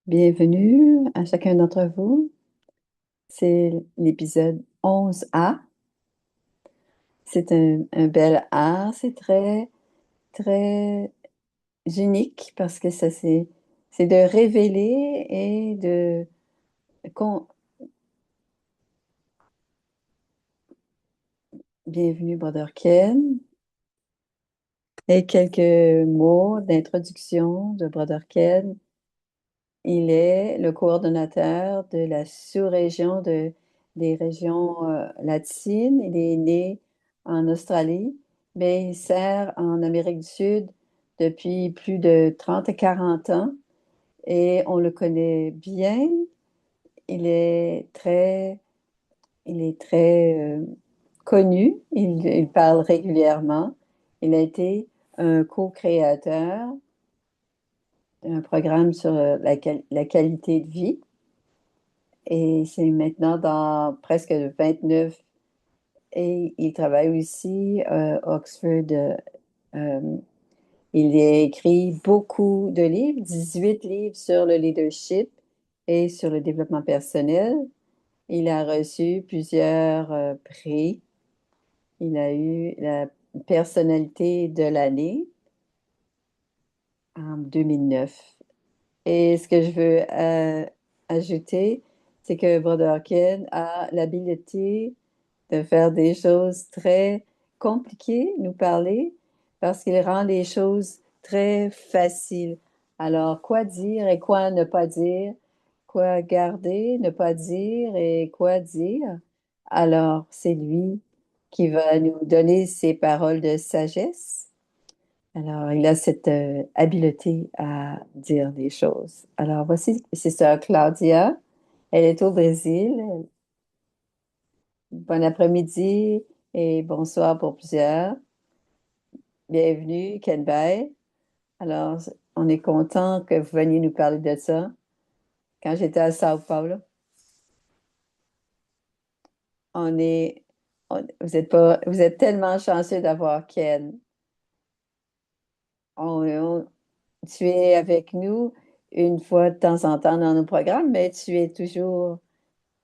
Bienvenue à chacun d'entre vous. C'est l'épisode 11A. C'est un bel art. C'est très, très unique parce que c'est de révéler et con- bienvenue, Brother Ken. Et quelques mots d'introduction de Brother Ken. Il est le coordonnateur de la sous-région des régions latines. Il est né en Australie, mais il sert en Amérique du Sud depuis plus de 30 et 40 ans et on le connaît bien. Il est très, il est très connu. Il parle régulièrement. Il a été un co-créateur d'un programme sur la qualité de vie. Et c'est maintenant dans presque 29. Et il travaille aussi à Oxford. Euh, il a écrit beaucoup de livres, 18 livres sur le leadership et sur le développement personnel. Il a reçu plusieurs prix. Il a eu la personnalité de l'année en 2009. Et ce que je veux ajouter, c'est que Brother Ken a l'habileté de faire des choses très compliquées, nous parler, parce qu'il rend les choses très faciles. Alors, quoi dire et quoi ne pas dire, quoi garder, ne pas dire et quoi dire. Alors, c'est lui qui va nous donner ses paroles de sagesse. Alors, il a cette habileté à dire des choses. Alors, voici, c'est ça, Claudia. Elle est au Brésil. Bon après-midi et bonsoir pour plusieurs. Bienvenue, Ken Bay. Alors, on est content que vous veniez nous parler de ça. Quand j'étais à Sao Paulo, on est, vous êtes pas, vous êtes tellement chanceux d'avoir Ken. On- Tu es avec nous une fois de temps en temps dans nos programmes, mais tu es toujours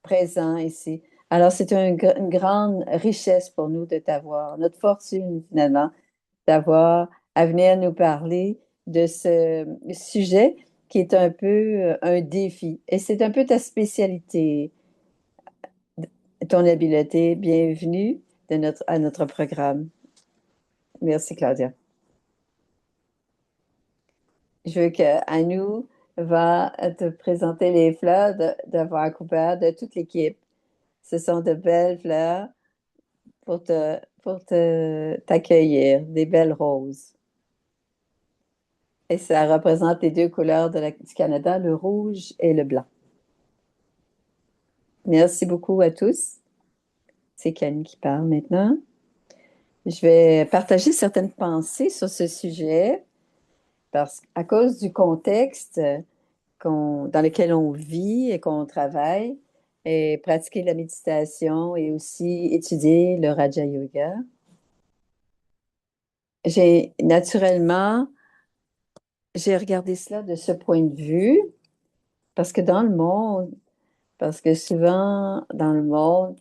présent ici. Alors, c'est une grande richesse pour nous de t'avoir, notre fortune finalement, d'avoir à venir nous parler de ce sujet qui est un peu un défi. Et c'est un peu ta spécialité, ton habileté. Bienvenue à notre programme. Merci, Claudia. Je veux que nous va te présenter les fleurs de Vancouver, de toute l'équipe. Ce sont de belles fleurs t'accueillir, des belles roses. Et ça représente les deux couleurs du Canada, le rouge et le blanc. Merci beaucoup à tous. C'est Camille qui parle maintenant. Je vais partager certaines pensées sur ce sujet parce qu'à cause du contexte dans lequel on vit et qu'on travaille, et pratiquer la méditation et aussi étudier le Raja Yoga. Naturellement, j'ai regardé cela de ce point de vue parce que parce que souvent dans le monde,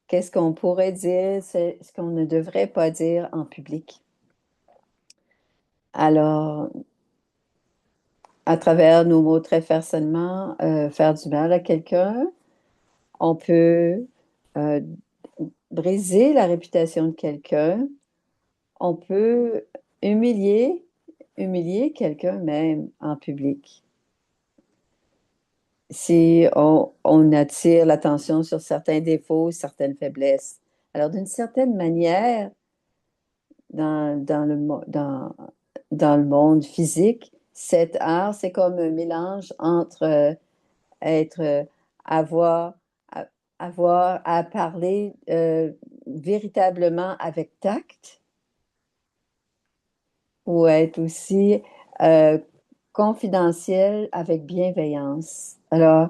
qu'est-ce qu'on pourrait dire, c'est ce qu'on ne devrait pas dire en public. Alors, à travers nos mots très facilement, faire du mal à quelqu'un, on peut euh, briser la réputation de quelqu'un, on peut humilier, humilier quelqu'un même en public. Si on attire l'attention sur certains défauts, certaines faiblesses. Alors, d'une certaine manière, dans le monde physique, cet art, c'est comme un mélange entre être, avoir, a- avoir à parler véritablement avec tact ou être aussi euh, confidentiel avec bienveillance. Alors,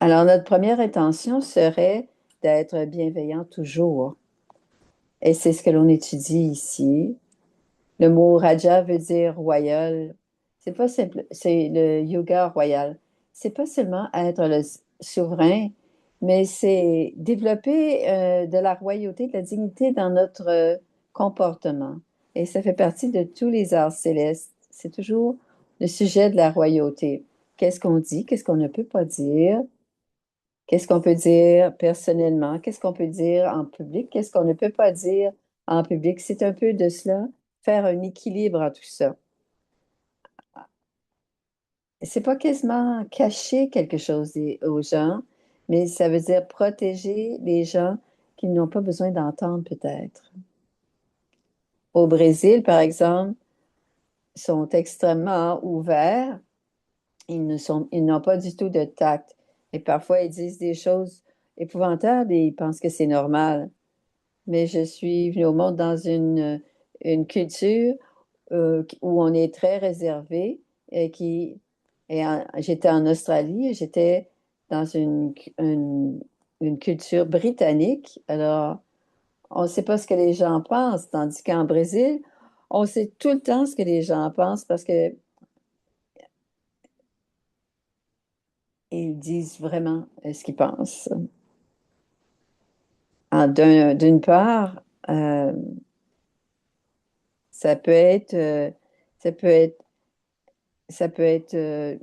notre première intention serait d'être bienveillant toujours. Et c'est ce que l'on étudie ici. Le mot Raja veut dire royal C'est pas simple, c'est le yoga royal. C'est pas seulement être le souverain, mais c'est développer de la royauté, de la dignité dans notre comportement. Et ça fait partie de tous les arts célestes. C'est toujours le sujet de la royauté. Qu'est-ce qu'on dit? Qu'est-ce qu'on ne peut pas dire? Qu'est-ce qu'on peut dire personnellement? Qu'est-ce qu'on peut dire en public? Qu'est-ce qu'on ne peut pas dire en public? C'est un peu de cela, faire un équilibre en tout ça. C'est pas quasiment cacher quelque chose aux gens, mais ça veut dire protéger les gens qui n'ont pas besoin d'entendre peut-être. Au Brésil, par exemple, ils sont extrêmement ouverts. Ils n'ont pas du tout de tact. Et parfois, ils disent des choses épouvantables et ils pensent que c'est normal. Mais je suis venue au monde dans une culture où on est très réservé et j'étais en Australie et j'étais dans une culture britannique. Alors, on ne sait pas ce que les gens pensent, tandis qu'en Brésil, on sait tout le temps ce que les gens pensent parce que ils disent vraiment ce qu'ils pensent. D'une part, euh, ça peut être, ça peut être, ça peut être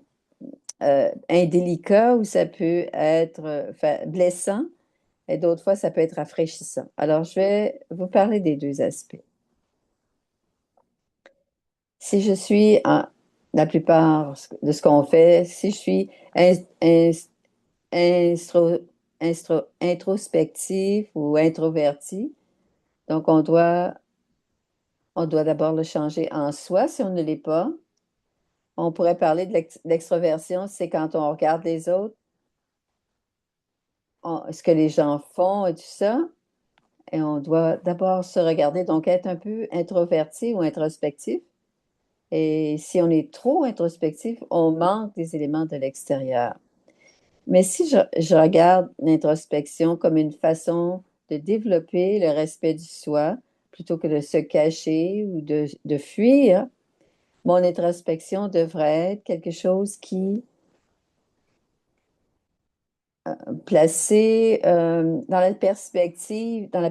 indélicat ou ça peut être blessant et d'autres fois, ça peut être rafraîchissant. Alors, je vais vous parler des deux aspects. Si je suis, la plupart de ce qu'on fait, si je suis instro- introspectif ou introverti, donc on doit d'abord le changer en soi si on ne l'est pas. On pourrait parler de l'extroversion, c'est quand on regarde les autres, ce que les gens font et tout ça. Et on doit d'abord se regarder, donc être un peu introverti ou introspectif. Et si on est trop introspectif, on manque des éléments de l'extérieur. Mais si je regarde l'introspection comme une façon de développer le respect du soi, plutôt que de se cacher ou de fuir, mon introspection devrait être quelque chose qui placé dans la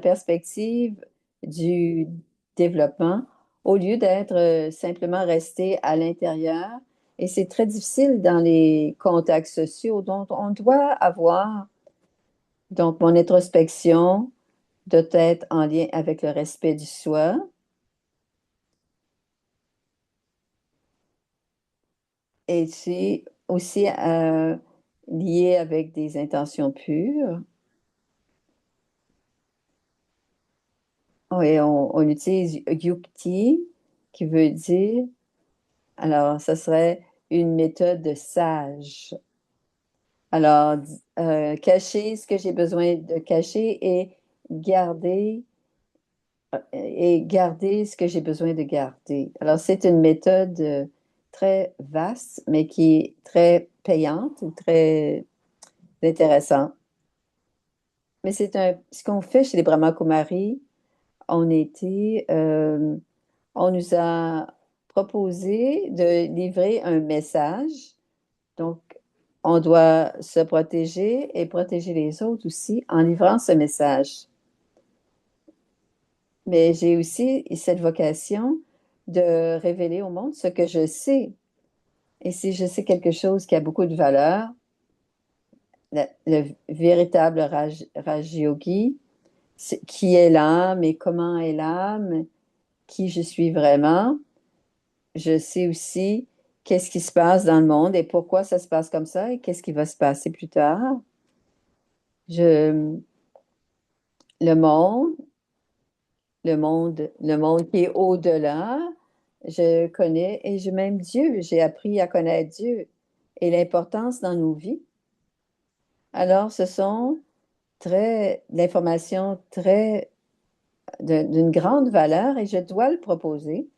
perspective du développement, au lieu d'être simplement resté à l'intérieur. Et c'est très difficile dans les contacts sociaux, dont on doit avoir. Donc, mon introspection doit être en lien avec le respect du soi et c'est aussi lié avec des intentions pures. Oui, on utilise yukti, qui veut dire. Alors, ce serait une méthode sage. Alors, cacher ce que j'ai besoin de cacher garder, et garder ce que j'ai besoin de garder. Alors, c'est une méthode très vaste, mais qui est très payante ou très intéressante. Mais ce qu'on fait chez les Brahma Kumaris, on était, on nous a proposé de livrer un message. Donc, on doit se protéger et protéger les autres aussi en livrant ce message. Mais j'ai aussi cette vocation de révéler au monde ce que je sais. Et si je sais quelque chose qui a beaucoup de valeur, le véritable Raj Yogi, qui est l'âme et comment est l'âme, qui je suis vraiment, je sais aussi qu'est-ce qui se passe dans le monde et pourquoi ça se passe comme ça et qu'est-ce qui va se passer plus tard. Je, le monde, le monde qui est au-delà, je connais et je m'aime Dieu. J'ai appris à connaître Dieu et l'importance dans nos vies. Alors, ce sont l'information d'une grande valeur et je dois le proposer.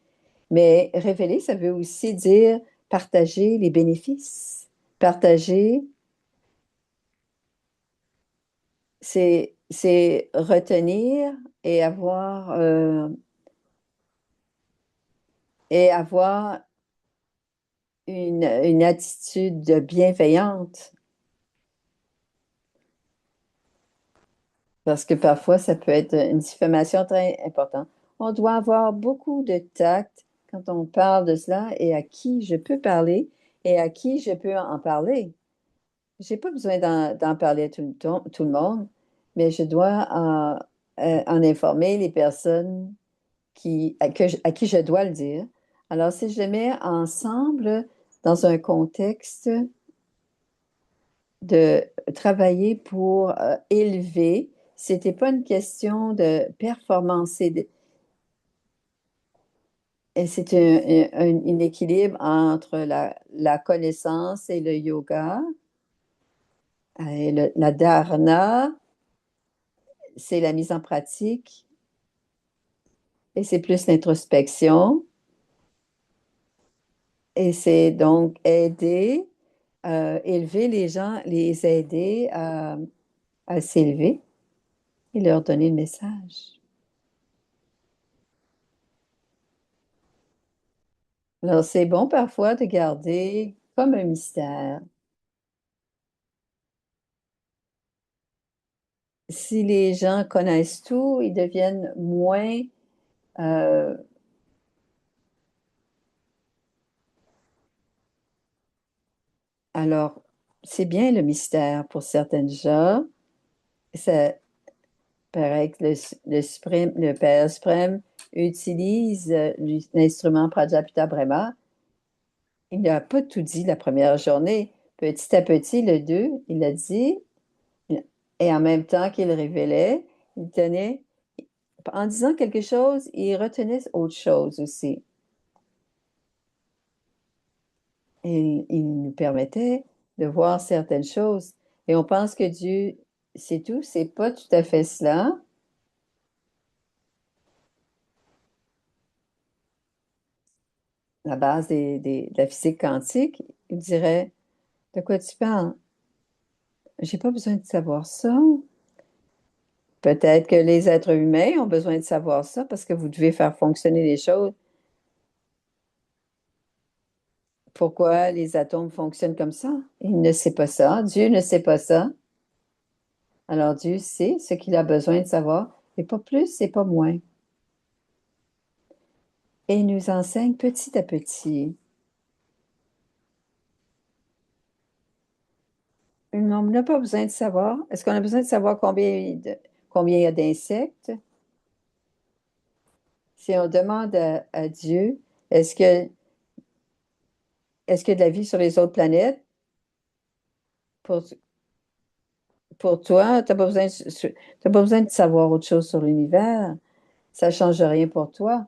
Mais révéler, ça veut aussi dire partager les bénéfices. Partager, c'est retenir et avoir une attitude bienveillante, parce que parfois, ça peut être une diffamation très importante. On doit avoir beaucoup de tact quand on parle de cela et à qui je peux parler et à qui je peux en parler. J'ai pas besoin d'en parler à tout le monde, mais je dois en informer les personnes à qui je dois le dire. Alors, si je les mets ensemble dans un contexte de travailler pour élever, c'était pas une question de performance, et c'est un équilibre entre la connaissance et le yoga. Et la dharana, c'est la mise en pratique et c'est plus l'introspection. Et c'est donc élever les gens, les aider à s'élever et leur donner le message. Alors, c'est bon parfois de garder comme un mystère. Si les gens connaissent tout, ils deviennent moins... euh, alors, c'est bien le mystère pour certaines gens. Ça paraît que le Père suprême utilise l'instrument Prajapita Brahma. Il n'a pas tout dit la première journée. Petit à petit, le 2, il a dit, et en même temps qu'il révélait, il tenait, en disant quelque chose, il retenait autre chose aussi. Et il nous permettait de voir certaines choses. Et on pense que Dieu, c'est tout. C'est pas tout à fait cela. La base de la physique quantique, il dirait, de quoi tu parles? J'ai pas besoin de savoir ça. Peut-être que les êtres humains ont besoin de savoir ça parce que vous devez faire fonctionner les choses. Pourquoi les atomes fonctionnent comme ça? Il ne sait pas ça. Dieu ne sait pas ça. Alors Dieu sait ce qu'il a besoin de savoir, et pas plus et pas moins. Et il nous enseigne petit à petit. On n'a pas besoin de savoir. Est-ce qu'on a besoin de savoir combien il y a d'insectes? Si on demande à Dieu, est-ce que, est-ce qu'il y a de la vie sur les autres planètes? Pour, pour toi, tu n'as pas besoin, t'as pas besoin de savoir autre chose sur l'univers. Ça ne change rien pour toi.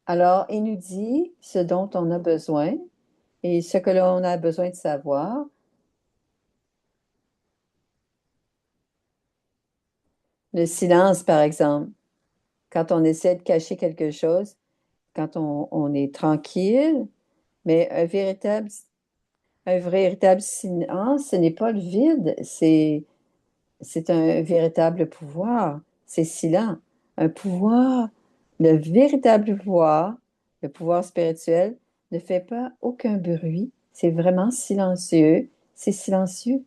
Alors, il nous dit ce dont on a besoin et ce que l'on a besoin de savoir. Le silence, par exemple, quand on essaie de cacher quelque chose, quand on est tranquille, mais un véritable silence, ce n'est pas le vide, c'est un véritable pouvoir. C'est silent. Un pouvoir, le véritable pouvoir, le pouvoir spirituel, ne fait pas aucun bruit. C'est vraiment silencieux. C'est silencieux.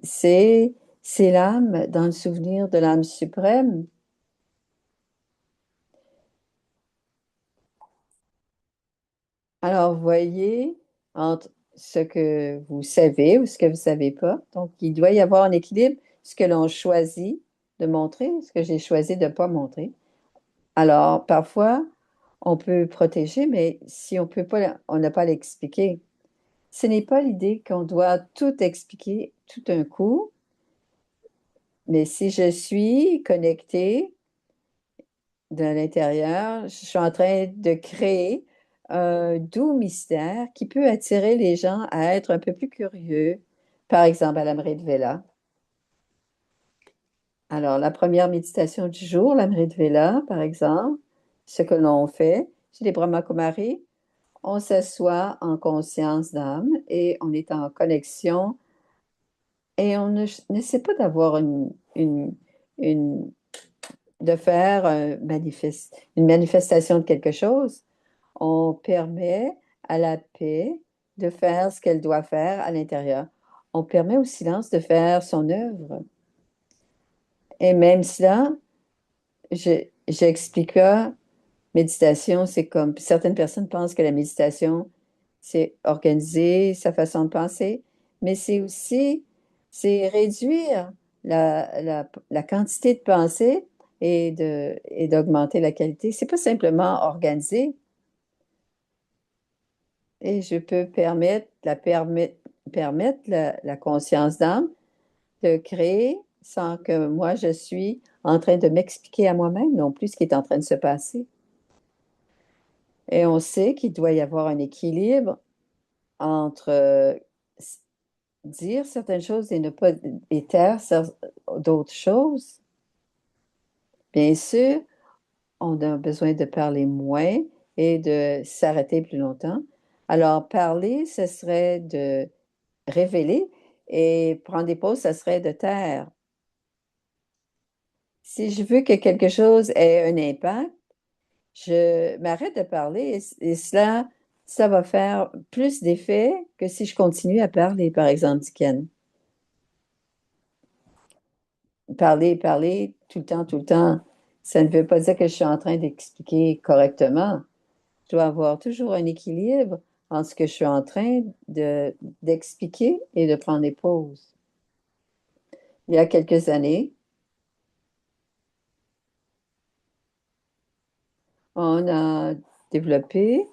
C'est, c'est l'âme dans le souvenir de l'âme suprême. Alors, voyez entre ce que vous savez ou ce que vous ne savez pas. Donc, il doit y avoir un équilibre, ce que l'on choisit de montrer, ce que j'ai choisi de ne pas montrer. Alors, parfois, on peut protéger, mais si on peut pas, on n'a pas à l'expliquer. Ce n'est pas l'idée qu'on doit tout expliquer tout un coup, mais si je suis connectée de l'intérieur, je suis en train de créer un doux mystère qui peut attirer les gens à être un peu plus curieux, par exemple à l'Amrit Vela. Alors, la première méditation du jour, l'Amrit Vela, par exemple, ce que l'on fait chez les Brahmakumaris, on s'assoit en conscience d'âme et on est en connexion et on n'essaie pas d'avoir une- de faire une manifestation de quelque chose. on permet à la paix de faire ce qu'elle doit faire à l'intérieur. On permet au silence de faire son œuvre. Et même cela, j'explique pas, méditation, c'est comme certaines personnes pensent que la méditation, c'est organiser sa façon de penser, mais c'est aussi, c'est réduire la quantité de pensée et d'augmenter la qualité. C'est pas simplement organiser, et je peux permettre la conscience d'âme de créer sans que moi je suis en train de m'expliquer à moi-même non plus ce qui est en train de se passer. Et on sait qu'il doit y avoir un équilibre entre dire certaines choses et ne pas et taire d'autres choses. Bien sûr, on a besoin de parler moins et de s'arrêter plus longtemps. Alors, parler, ce serait de révéler et prendre des pauses, ce serait de taire. Si je veux que quelque chose ait un impact, je m'arrête de parler et cela, ça va faire plus d'effet que si je continue à parler, par exemple, du Ken. Parler, parler, tout le temps, ça ne veut pas dire que je suis en train d'expliquer correctement. Je dois avoir toujours un équilibre entre ce que je suis en train d'expliquer et de prendre des pauses. Il y a quelques années, on a développé,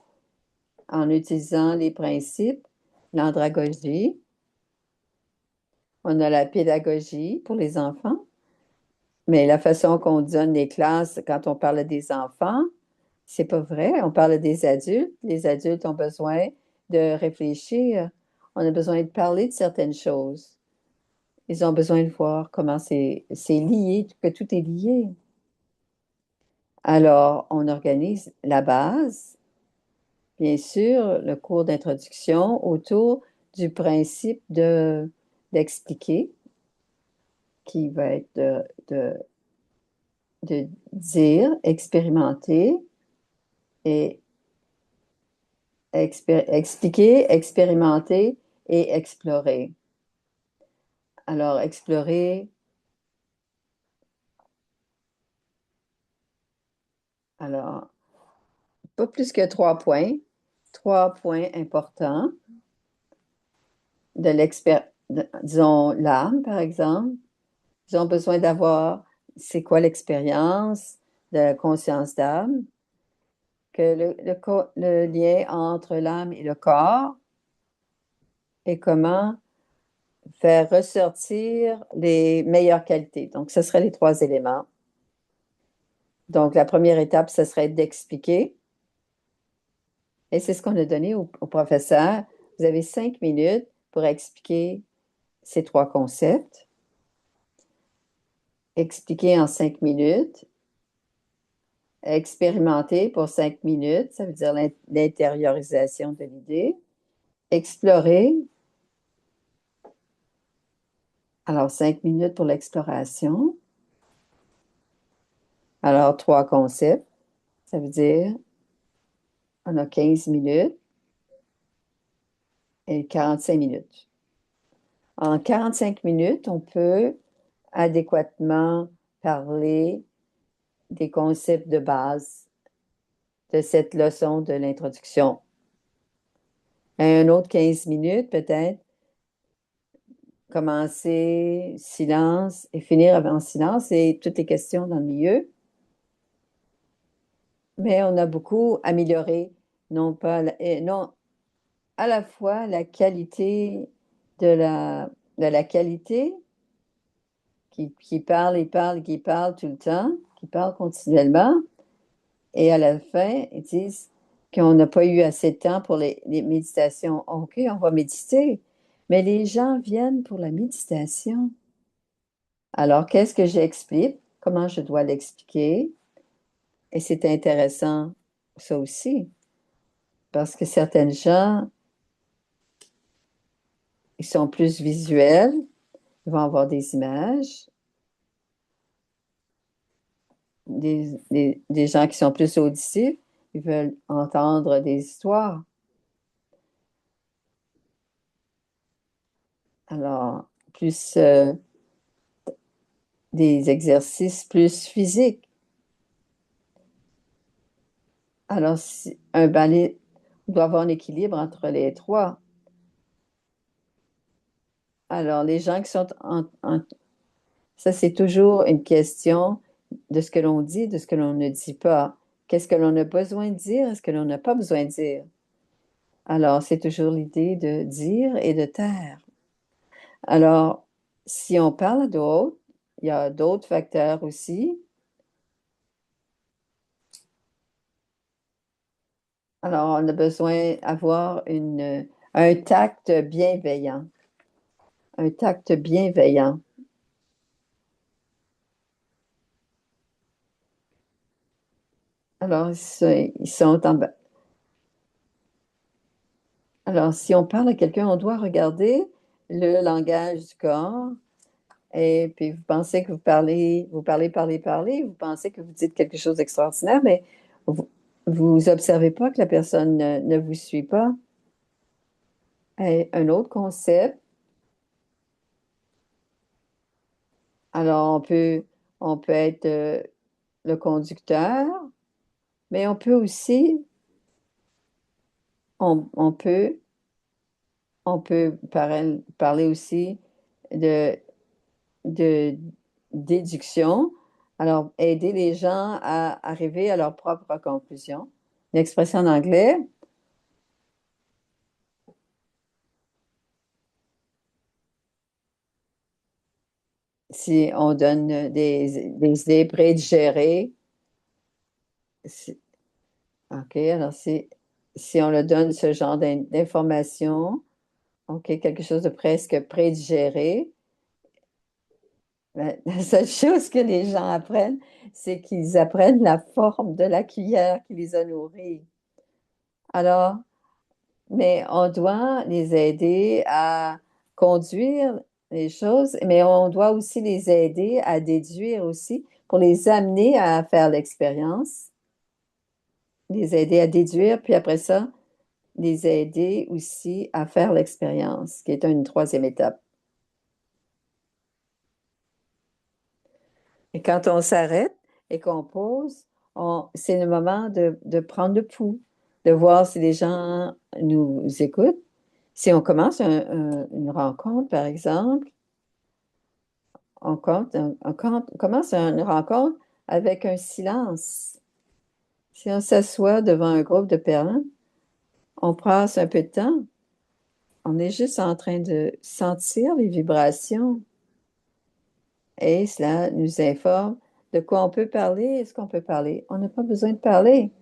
en utilisant les principes, l'andragogie, on a la pédagogie pour les enfants, mais la façon qu'on donne les classes quand on parle des enfants, c'est pas vrai. On parle des adultes. Les adultes ont besoin de réfléchir. On a besoin de parler de certaines choses. Ils ont besoin de voir comment c'est lié, que tout est lié. Alors, on organise la base, bien sûr, le cours d'introduction autour du principe d'expliquer, qui va être de dire, expérimenter et expliquer, expérimenter et explorer. Alors, explorer, alors, pas plus que trois points importants de disons, l'âme, par exemple. Ils ont besoin d'avoir, c'est quoi l'expérience de la conscience d'âme, que le lien entre l'âme et le corps et comment faire ressortir les meilleures qualités. Donc, ce seraient les trois éléments. Donc, la première étape, ce serait d'expliquer. Et c'est ce qu'on a donné au professeur. Vous avez 5 minutes pour expliquer ces trois concepts. Expliquer en 5 minutes. Expérimenter pour 5 minutes, ça veut dire l'intériorisation de l'idée. Explorer. Alors, 5 minutes pour l'exploration. Alors, trois concepts. Ça veut dire, on a 15 minutes et 45 minutes. En 45 minutes, on peut adéquatement parler des concepts de base de cette leçon de l'introduction. Un autre 15 minutes, peut-être, commencer silence et finir en silence et toutes les questions dans le milieu. Mais on a beaucoup amélioré, non pas, non, à la fois la qualité de la qualité qui parle et parle, qui parle tout le temps, qui parle continuellement. Et à la fin, ils disent qu'on n'a pas eu assez de temps pour les méditations. OK, on va méditer. Mais les gens viennent pour la méditation. Alors, qu'est-ce que j'explique? Comment je dois l'expliquer? Et c'est intéressant, ça aussi, parce que certaines gens, ils sont plus visuels, ils vont avoir des images. Des gens qui sont plus auditifs, Ils veulent entendre des histoires. Alors, plus des exercices plus physiques. Alors, un ballet doit avoir un équilibre entre les trois. Alors, les gens qui sont ça, c'est toujours une question de ce que l'on dit, de ce que l'on ne dit pas. Qu'est-ce que l'on a besoin de dire? Est-ce que l'on n'a pas besoin de dire? Alors, c'est toujours l'idée de dire et de taire. Alors, si on parle d'autres, il y a d'autres facteurs aussi. Alors, on a besoin d'avoir un tact bienveillant. Un tact bienveillant. Alors, ils sont Alors, si on parle à quelqu'un, on doit regarder le langage du corps. Et puis, vous pensez que vous parlez, vous pensez que vous dites quelque chose d'extraordinaire, mais vous, vous observez pas que la personne ne vous suit pas. Et un autre concept, alors on peut être le conducteur, mais on peut parler aussi de, de déduction. Alors, aider les gens à arriver à leur propre conclusion. L'expression en anglais, si on donne des idées prédigérées, si- OK, alors si on leur donne ce genre d'informations, OK, quelque chose de presque prédigéré, la seule chose que les gens apprennent, c'est qu'ils apprennent la forme de la cuillère qui les a nourris. Alors, mais on doit les aider à conduire les choses, mais on doit aussi les aider à déduire aussi pour les amener à faire l'expérience, les aider à déduire, puis après ça, les aider aussi à faire l'expérience, qui est une troisième étape. Et quand on s'arrête et qu'on pose, c'est le moment de prendre le pouls, de voir si les gens nous écoutent. Si on commence une rencontre, par exemple, on commence une rencontre avec un silence. Si on s'assoit devant un groupe de personnes, on passe un peu de temps, on est juste en train de sentir les vibrations et cela nous informe de quoi on peut parler et ce qu'on peut parler. On n'a pas besoin de parler.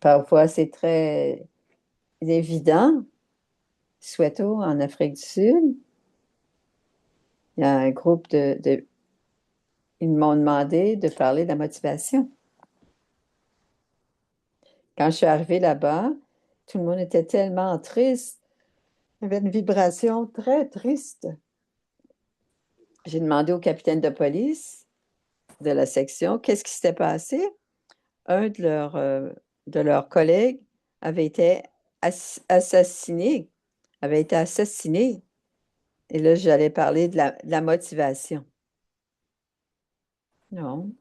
Parfois, c'est très évident. Soweto, en Afrique du Sud, il y a un groupe ils m'ont demandé de parler de la motivation. Quand je suis arrivée là-bas, tout le monde était tellement triste. Il y avait une vibration très triste. J'ai demandé au capitaine de police de la section qu'est-ce qui s'était passé. Un de leurs collègues avait été assassiné, avait été assassiné. Et là, j'allais parler de la motivation. Non,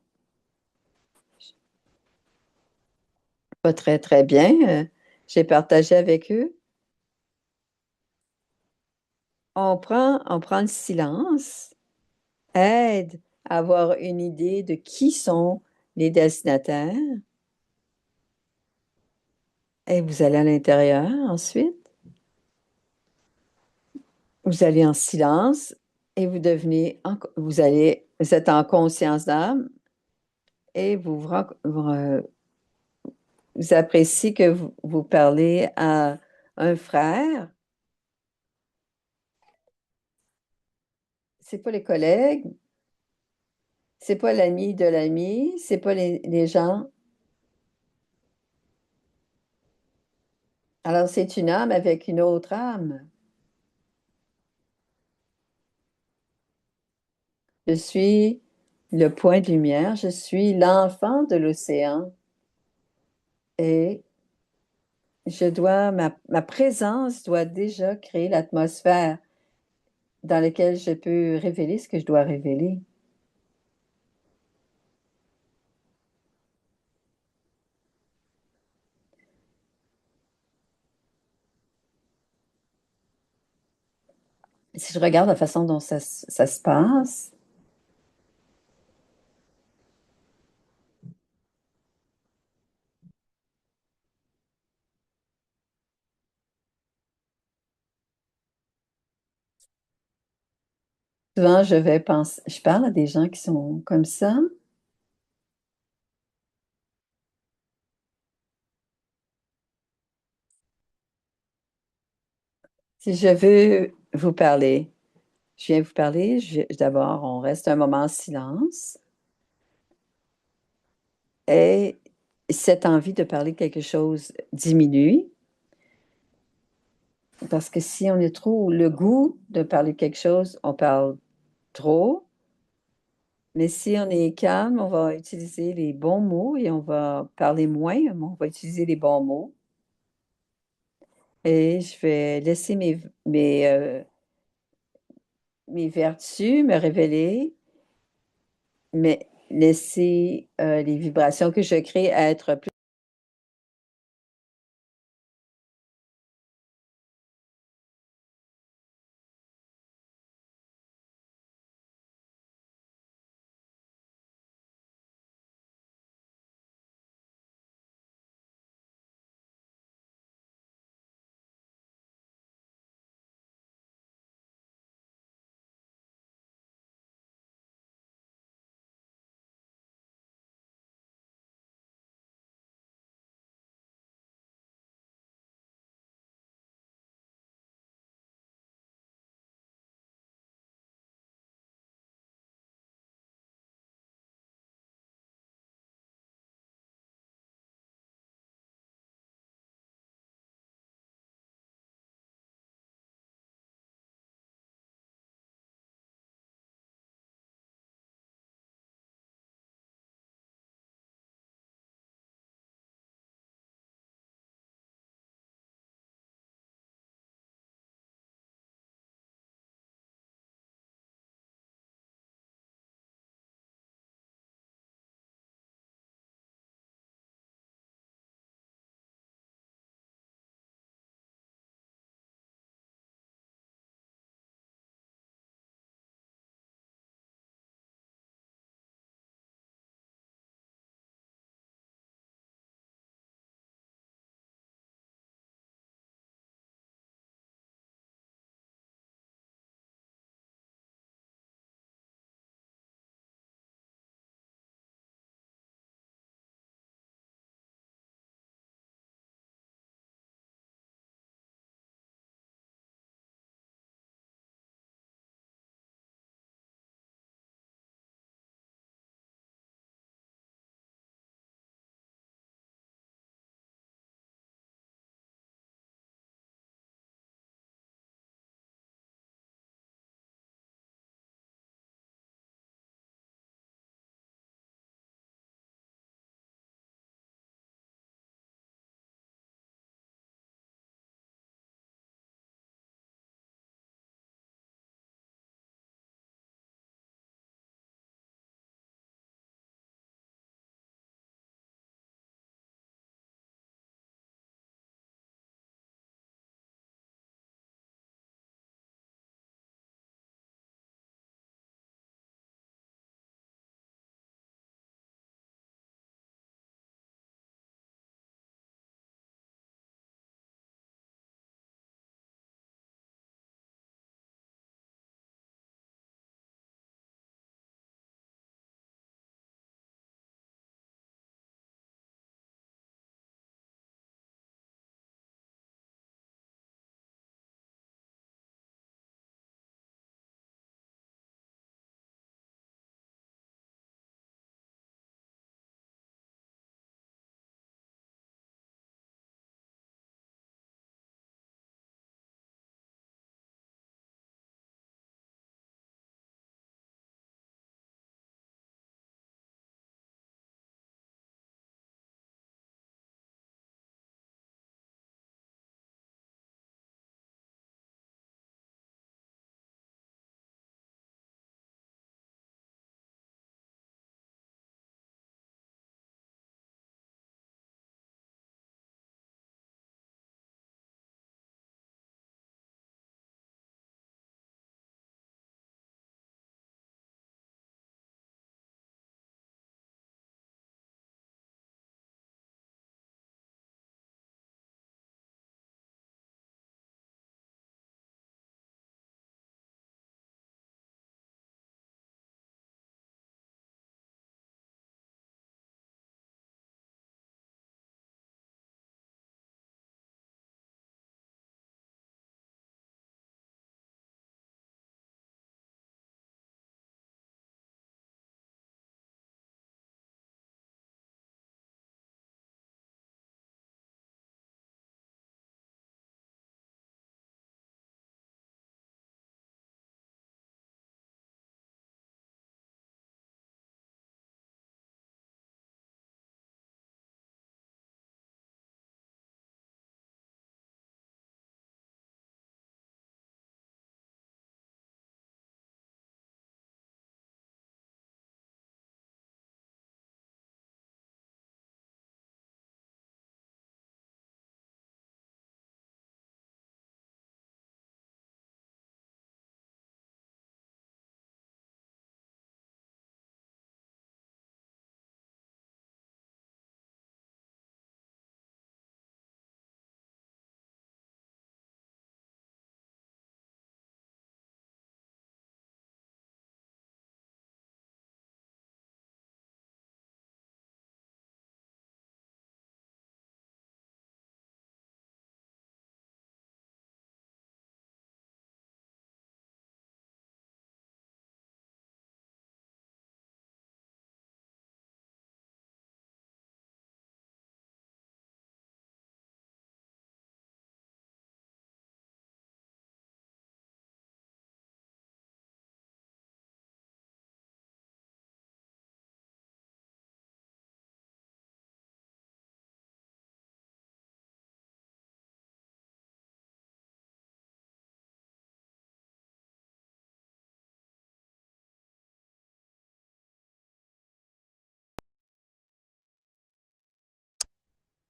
pas très, très bien. J'ai partagé avec eux. On prend le silence, aide à avoir une idée de qui sont les destinataires. Et vous allez à l'intérieur ensuite. Vous allez en silence et vous êtes en conscience d'âme et vous appréciez que vous parlez à un frère. C'est pas les collègues, c'est pas l'ami de l'ami, c'est pas les gens. Alors, c'est une âme avec une autre âme. Je suis le point de lumière, je suis l'enfant de l'océan et ma présence doit déjà créer l'atmosphère dans laquelle je peux révéler ce que je dois révéler. Si je regarde la façon dont ça se passe, souvent je vais penser, je parle à des gens qui sont comme ça. Si je veux vous parler, je viens vous parler, d'abord on reste un moment en silence et cette envie de parler de quelque chose diminue parce que si on est trop le goût de parler de quelque chose, on parle trop. Mais si on est calme, on va utiliser les bons mots et on va parler moins, mais on va utiliser les bons mots. Et je vais laisser mes vertus me révéler, mais laisser les vibrations que je crée être plus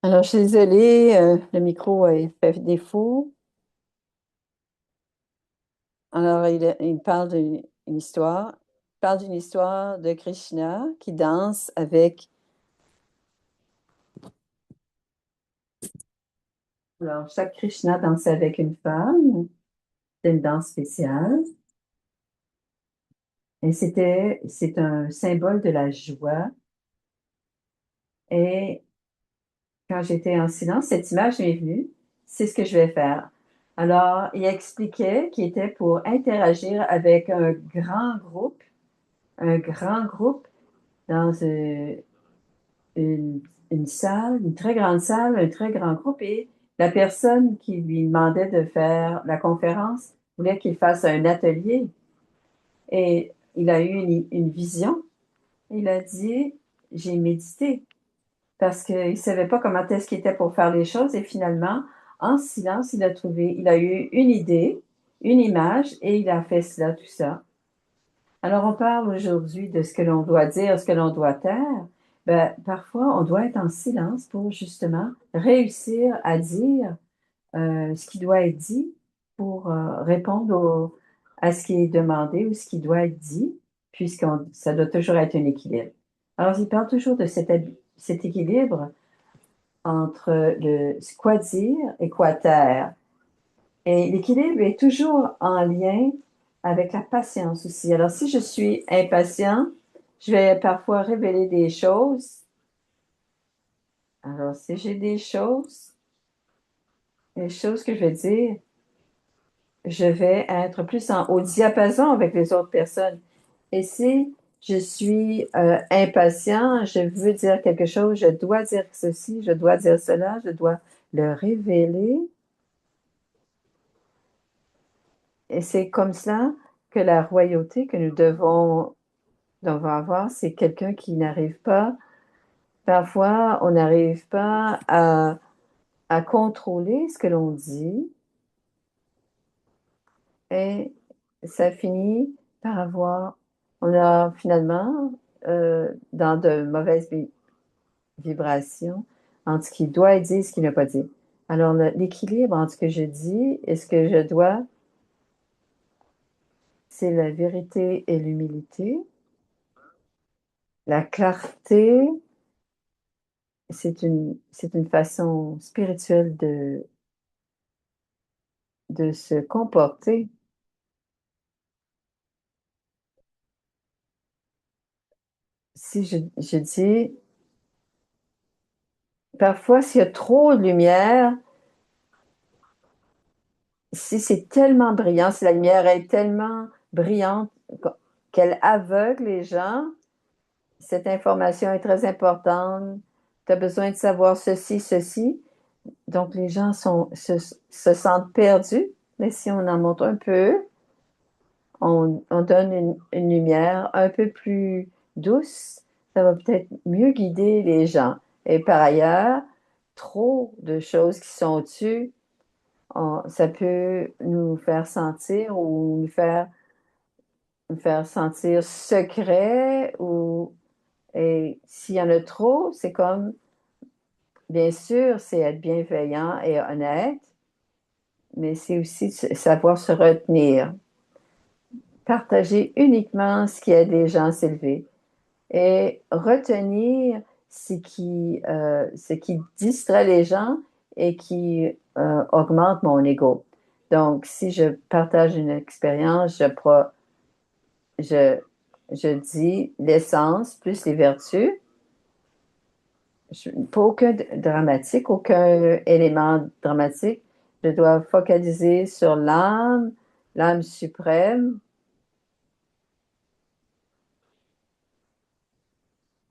Alors, je suis désolée, le micro a fait défaut. Alors, il parle d'une histoire. Il parle d'une histoire de Krishna qui danse avec. Alors, chaque Krishna danse avec une femme. C'est une danse spéciale. Et c'est un symbole de la joie. Et quand j'étais en silence, cette image m'est venue. C'est ce que je vais faire. Alors, il expliquait qu'il était pour interagir avec un grand groupe dans une, une salle, une très grande salle, un très grand groupe. Et la personne qui lui demandait de faire la conférence voulait qu'il fasse un atelier. Et il a eu une vision. Il a dit, j'ai médité parce qu'il ne savait pas comment est-ce qu'il était pour faire les choses. Et finalement, en silence, il a eu une idée, une image, et il a fait cela, tout ça. Alors, on parle aujourd'hui de ce que l'on doit dire, ce que l'on doit taire. Ben, parfois, on doit être en silence pour justement réussir à dire ce qui doit être dit pour répondre à ce qui est demandé ou ce qui doit être dit, ça doit toujours être un équilibre. Alors, il parle toujours de cet équilibre entre le quoi dire et quoi taire. Et l'équilibre est toujours en lien avec la patience aussi. Alors, si je suis impatient, je vais parfois révéler des choses. Alors, si j'ai les choses que je vais dire, je vais être plus au diapason avec les autres personnes. Et si je suis impatient, je veux dire quelque chose, je dois dire ceci, je dois dire cela, je dois le révéler. Et c'est comme cela que la royauté que nous devons avoir, c'est quelqu'un qui n'arrive pas, parfois on n'arrive pas à contrôler ce que l'on dit et ça finit par on a finalement dans de mauvaises vibrations entre ce qui doit être dit et ce qui n'est pas dit. Alors l'équilibre entre ce que je dis et ce que je dois, c'est la vérité et l'humilité. La clarté, c'est une façon spirituelle de se comporter. Si je dis, parfois, s'il y a trop de lumière, si c'est tellement brillant, si la lumière est tellement brillante qu'elle aveugle les gens, cette information est très importante. Tu as besoin de savoir ceci, ceci. Donc, les gens se sentent perdus. Mais si on en montre un peu, on donne une lumière un peu plus douce, ça va peut-être mieux guider les gens. Et par ailleurs, trop de choses qui sont au-dessus, ça peut nous faire sentir ou nous faire sentir secret et s'il y en a trop, c'est comme, bien sûr, c'est être bienveillant et honnête, mais c'est aussi savoir se retenir, partager uniquement ce qui aide les gens à s'élever et retenir ce qui distrait les gens et qui augmente mon ego. Donc, si je partage une expérience, je, je dis l'essence plus les vertus. Pas aucun dramatique, aucun élément dramatique. Je dois focaliser sur l'âme suprême.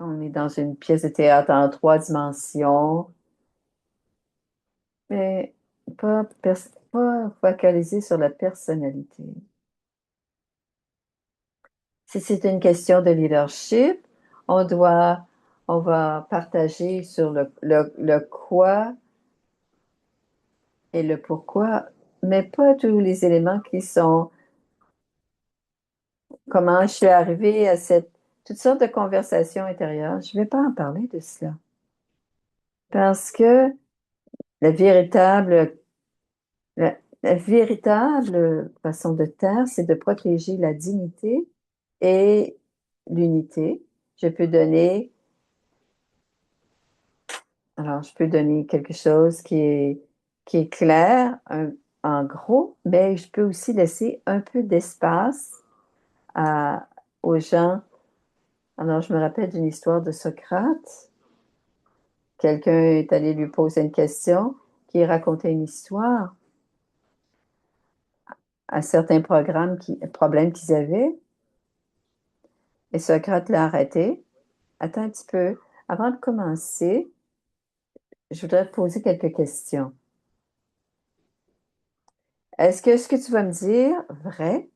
On est dans une pièce de théâtre en trois dimensions, mais pas focaliser sur la personnalité. Si c'est une question de leadership, on doit, on va partager sur le quoi et le pourquoi, mais pas tous les éléments qui sont comment je suis arrivée à toutes sortes de conversations intérieures. Je ne vais pas en parler de cela. Parce que la véritable, la véritable façon de taire, c'est de protéger la dignité et l'unité. Je peux donner, alors je peux donner quelque chose qui est clair, en gros, mais je peux aussi laisser un peu d'espace à, aux gens. Alors, je me rappelle d'une histoire de Socrate. Quelqu'un est allé lui poser une question, qui racontait une histoire à certains problèmes qu'ils avaient. Et Socrate l'a arrêté. Attends un petit peu. Avant de commencer, je voudrais te poser quelques questions. Est-ce que ce que tu vas me dire, vrai?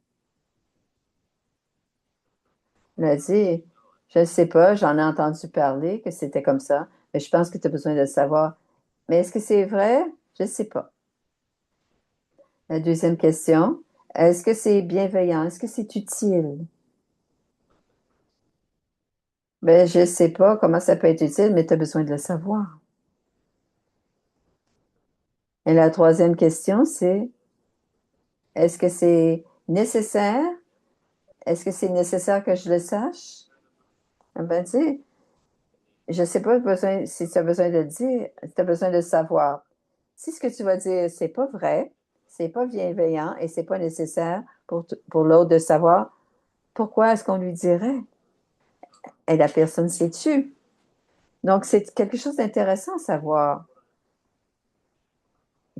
Il a dit, je ne sais pas, j'en ai entendu parler que c'était comme ça, mais je pense que tu as besoin de le savoir. Mais est-ce que c'est vrai? Je ne sais pas. La deuxième question, est-ce que c'est bienveillant? Est-ce que c'est utile? Ben, je ne sais pas comment ça peut être utile, mais tu as besoin de le savoir. Et la troisième question, c'est est-ce que c'est nécessaire? Est-ce que c'est nécessaire que je le sache? Ah ben, dis, je ne sais pas si tu as besoin de le dire, si tu as besoin de le savoir. Si ce que tu vas dire, c'est pas vrai, c'est pas bienveillant et c'est pas nécessaire pour l'autre de savoir, pourquoi est-ce qu'on lui dirait? Et la personne s'est tue. Donc, c'est quelque chose d'intéressant à savoir.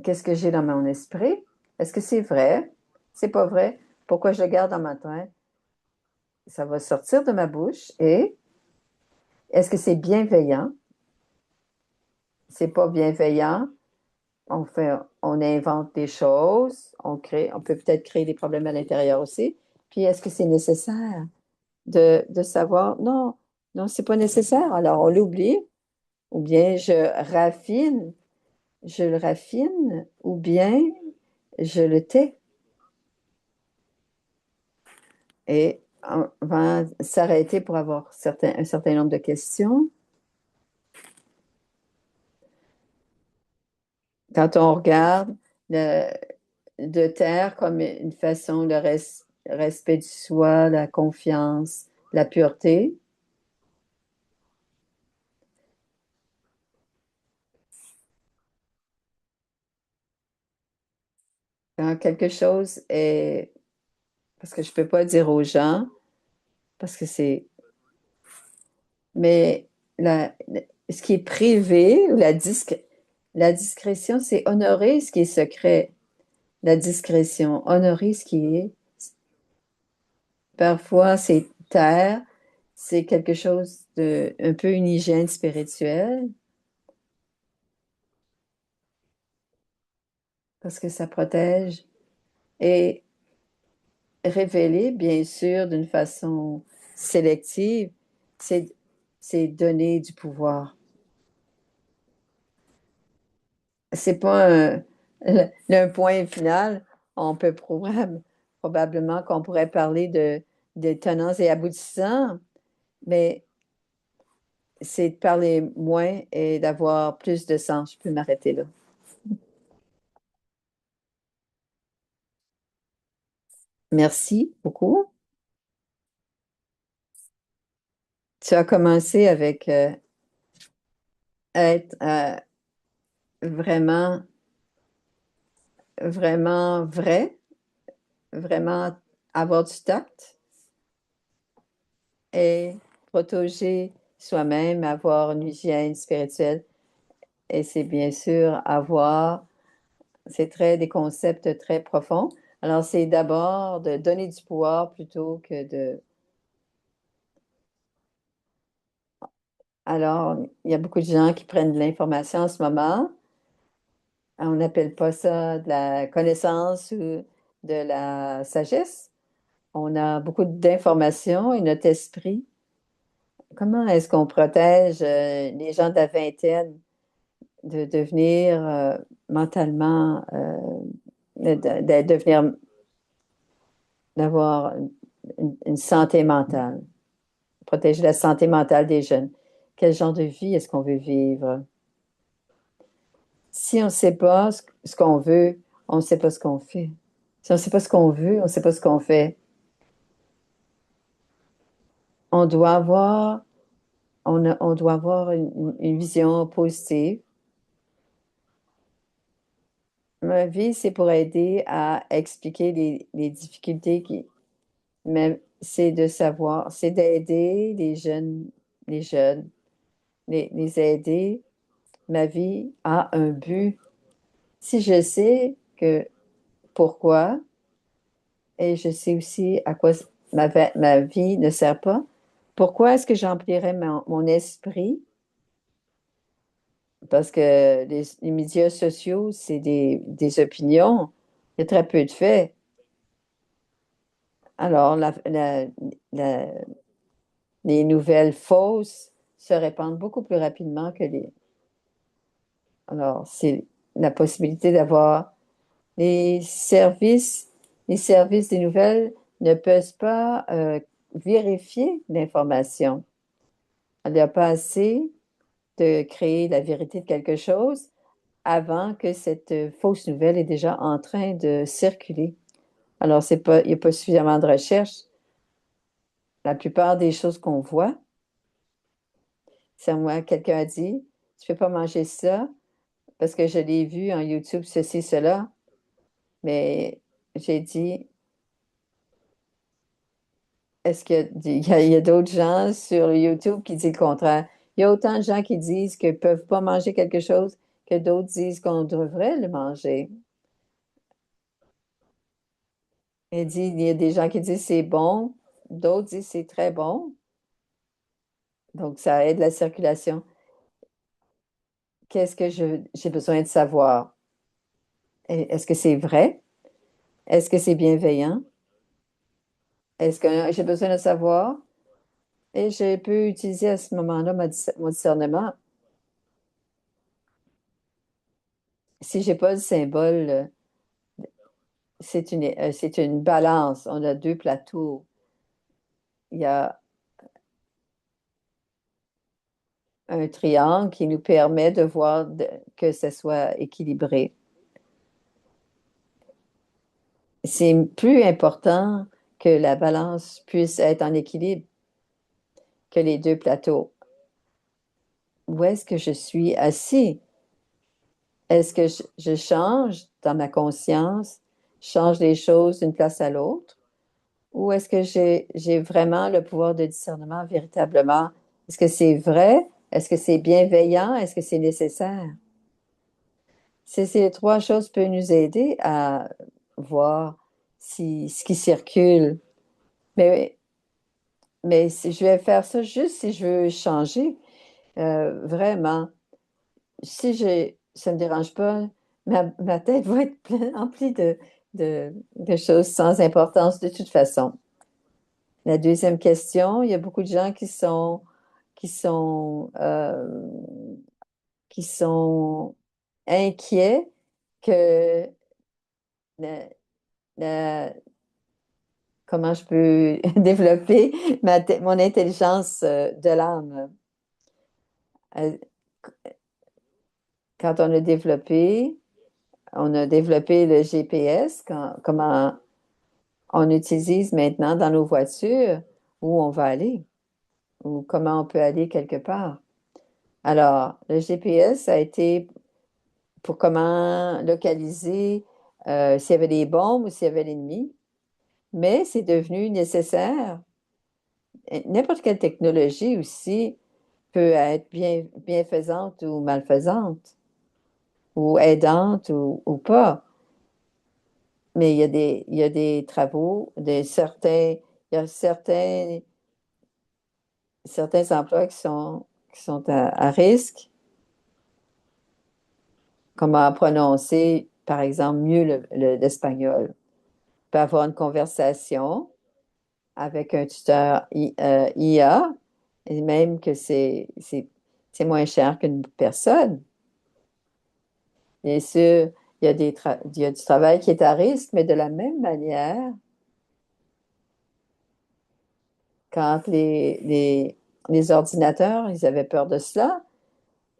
Qu'est-ce que j'ai dans mon esprit? Est-ce que c'est vrai? C'est pas vrai? Pourquoi je le garde dans ma tête? Ça va sortir de ma bouche et est-ce que c'est bienveillant? C'est pas bienveillant. On fait, on invente des choses, on peut peut-être créer des problèmes à l'intérieur aussi. Puis est-ce que c'est nécessaire de savoir? Non, non, c'est pas nécessaire. Alors on l'oublie, ou bien je le raffine, ou bien je le tais. Et on va s'arrêter pour avoir un certain nombre de questions. Quand on regarde le, de terre comme une façon, respect du soi, la confiance, la pureté, quand quelque chose est, parce que je ne peux pas dire aux gens, parce que c'est, mais ce qui est privé, ou la discrétion, c'est honorer ce qui est secret. La discrétion, honorer ce qui est. Parfois, c'est taire, c'est quelque chose de un peu une hygiène spirituelle parce que ça protège et révéler, bien sûr, d'une façon sélective, c'est c'est donner du pouvoir. C'est pas le point final. On peut probablement qu'on pourrait parler de tenants et aboutissants, mais c'est de parler moins et d'avoir plus de sens. Je peux m'arrêter là. Merci beaucoup. Tu as commencé avec être vraiment, vraiment vrai, vraiment avoir du tact et protéger soi-même, avoir une hygiène spirituelle. Et c'est bien sûr c'est des concepts très profonds. Alors, c'est d'abord de donner du pouvoir plutôt que de. Alors, il y a beaucoup de gens qui prennent de l'information en ce moment. On n'appelle pas ça de la connaissance ou de la sagesse. On a beaucoup d'informations et notre esprit. Comment est-ce qu'on protège les gens de la vingtaine de devenir mentalement, de devenir, d'avoir une santé mentale, protéger la santé mentale des jeunes? Quel genre de vie est-ce qu'on veut vivre? Si on ne sait pas ce qu'on veut, on ne sait pas ce qu'on fait. Si on ne sait pas ce qu'on veut, on ne sait pas ce qu'on fait. On doit avoir, on doit avoir une vision positive. Ma vie, c'est pour aider à expliquer les difficultés mais c'est de savoir, c'est d'aider les jeunes, les aider. Ma vie a un but. Si je sais que pourquoi et je sais aussi à quoi ma vie ne sert pas, pourquoi est-ce que j'emplirais mon esprit? Parce que les médias sociaux, c'est des opinions. Il y a très peu de faits. Alors, la- les nouvelles fausses se répandent beaucoup plus rapidement que les... Alors, c'est la possibilité d'avoir les services, les services des nouvelles ne peuvent pas vérifier l'information. Il n'y a pas assez de créer la vérité de quelque chose avant que cette fausse nouvelle est déjà en train de circuler. Alors, c'est pas, il n'y a pas suffisamment de recherche. La plupart des choses qu'on voit, c'est moi, quelqu'un a dit, tu ne peux pas manger ça parce que je l'ai vu en YouTube, ceci, cela. Mais j'ai dit, est-ce qu'il y a d'autres gens sur YouTube qui disent le contraire? Il y a autant de gens qui disent qu'ils ne peuvent pas manger quelque chose que d'autres disent qu'on devrait le manger. Il y a des gens qui disent c'est bon, d'autres disent c'est très bon. Donc, ça aide la circulation. Qu'est-ce que j'ai besoin de savoir? Est-ce que c'est vrai? Est-ce que c'est bienveillant? Est-ce que j'ai besoin de savoir? Et je peux utiliser à ce moment-là mon discernement. Si j'ai pas le symbole, c'est une balance. On a deux plateaux. Il y a un triangle qui nous permet de voir que ce soit équilibré. C'est plus important que la balance puisse être en équilibre que les deux plateaux. Où est-ce que je suis assis? Est-ce que je change dans ma conscience, change les choses d'une place à l'autre? Ou est-ce que j'ai vraiment le pouvoir de discernement véritablement? Est-ce que c'est vrai? Est-ce que c'est bienveillant? Est-ce que c'est nécessaire? Ces trois choses peuvent nous aider à voir ce qui circule. Mais, mais si je vais faire ça juste si je veux changer, vraiment, si ça ne me dérange pas, ma tête va être emplie de choses sans importance de toute façon. La deuxième question, il y a beaucoup de gens qui sont, euh, qui sont inquiets que la- la- comment je peux développer mon intelligence de l'âme. Euh, Quand on a développé le GPS, comment on utilise maintenant dans nos voitures où on va aller ou comment on peut aller quelque part. Alors, le GPS a été pour comment localiser s'il y avait des bombes ou s'il y avait l'ennemi, mais c'est devenu nécessaire. N'importe quelle technologie aussi peut être bienfaisante ou malfaisante, ou aidante ou pas. Mais il y a des travaux, il y a certains emplois qui sont à risque. Comment prononcer, par exemple, mieux l'espagnol. On peut avoir une conversation avec un tuteur IA, et même que c'est moins cher qu'une personne. Bien sûr, il y a du travail qui est à risque, mais de la même manière, quand les ordinateurs, ils avaient peur de cela,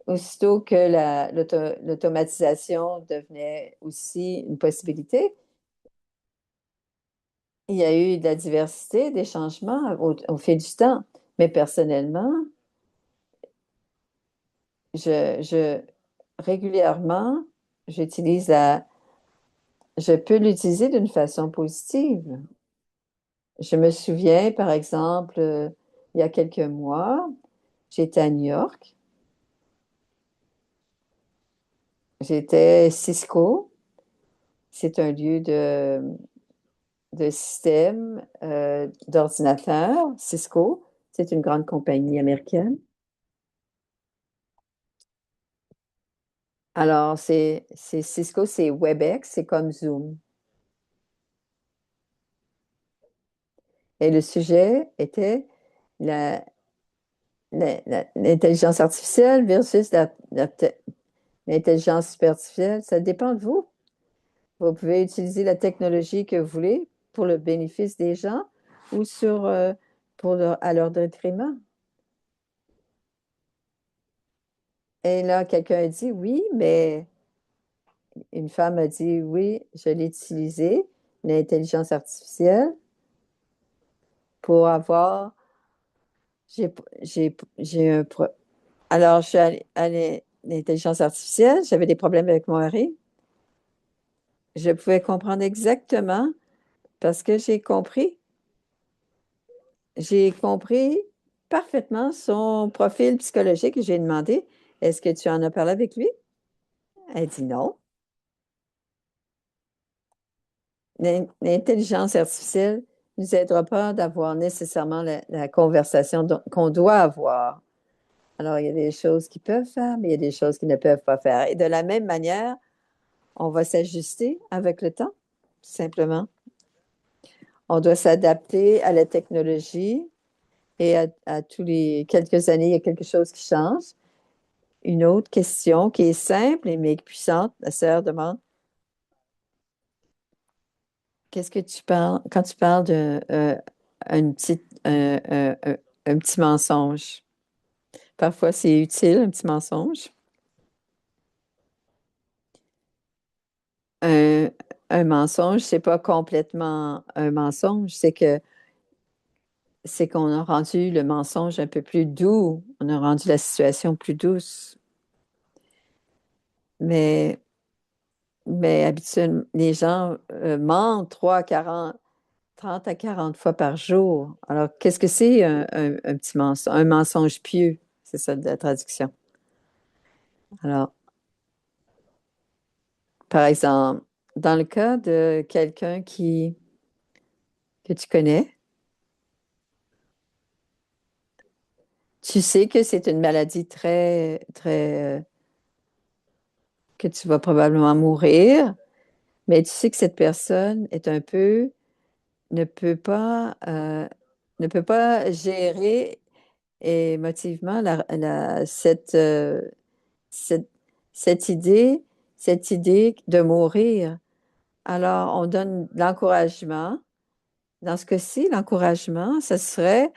aussitôt que l'automatisation devenait aussi une possibilité, il y a eu de la diversité, des changements au fil du temps. Mais personnellement, je régulièrement, j'utilise je peux l'utiliser d'une façon positive. Je me souviens, par exemple, il y a quelques mois, j'étais à New York, j'étais Cisco, c'est un lieu de système d'ordinateurs, Cisco, c'est une grande compagnie américaine. Alors, c'est Cisco, c'est WebEx, c'est comme Zoom. Et le sujet était la- l'intelligence artificielle versus l'intelligence artificielle. Ça dépend de vous. Vous pouvez utiliser la technologie que vous voulez pour le bénéfice des gens ou à leur détriment. Et là, quelqu'un a dit oui, mais une femme a dit oui, je l'ai utilisé, l'intelligence artificielle, pour avoir. J'ai, j'ai alors, je suis à l'intelligence artificielle, j'avais des problèmes avec mon mari. Je pouvais comprendre exactement parce que j'ai compris parfaitement son profil psychologique et j'ai demandé, est-ce que tu en as parlé avec lui? Elle dit non. L'intelligence artificielle ne nous aidera pas d'avoir nécessairement la conversation qu'on doit avoir. Alors, il y a des choses qu'ils peuvent faire, mais il y a des choses qu'ils ne peuvent pas faire. Et de la même manière, on va s'ajuster avec le temps, tout simplement. On doit s'adapter à la technologie et à tous les quelques années, il y a quelque chose qui change. Une autre question qui est simple mais puissante, la sœur demande, qu'est-ce que tu parles quand tu parles de une petite, un petit mensonge? Parfois, c'est utile, un petit mensonge. Un, un mensonge, c'est pas complètement un mensonge, c'est qu'on a rendu le mensonge un peu plus doux, on a rendu la situation plus douce. Mais, mais habituellement, les gens mentent 30 à 40 fois par jour. Alors, qu'est-ce que c'est un petit mensonge? Un mensonge pieux, c'est ça la traduction. Alors, par exemple, dans le cas de quelqu'un que tu connais, tu sais que c'est une maladie très, très, que tu vas probablement mourir, mais tu sais que cette personne est un peu, ne peut pas, ne peut pas gérer émotivement cette, cette idée, cette idée de mourir. Alors, on donne l'encouragement. Dans ce cas-ci, l'encouragement, ce serait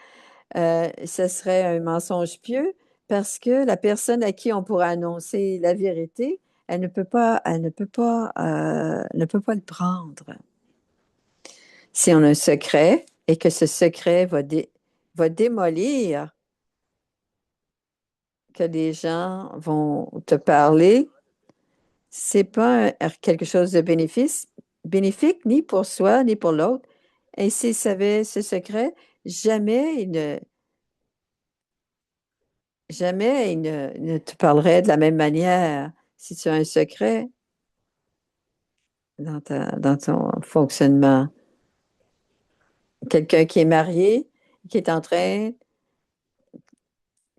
un mensonge pieux parce que la personne à qui on pourrait annoncer la vérité, elle ne peut pas le prendre. Si on a un secret et que ce secret va démolir, que les gens vont te parler, c'est pas quelque chose de bénéfique ni pour soi ni pour l'autre. Et s'ils savaient ce secret, jamais ils ne te parleraient de la même manière. Si tu as un secret dans ton fonctionnement, quelqu'un qui est marié, qui est en train,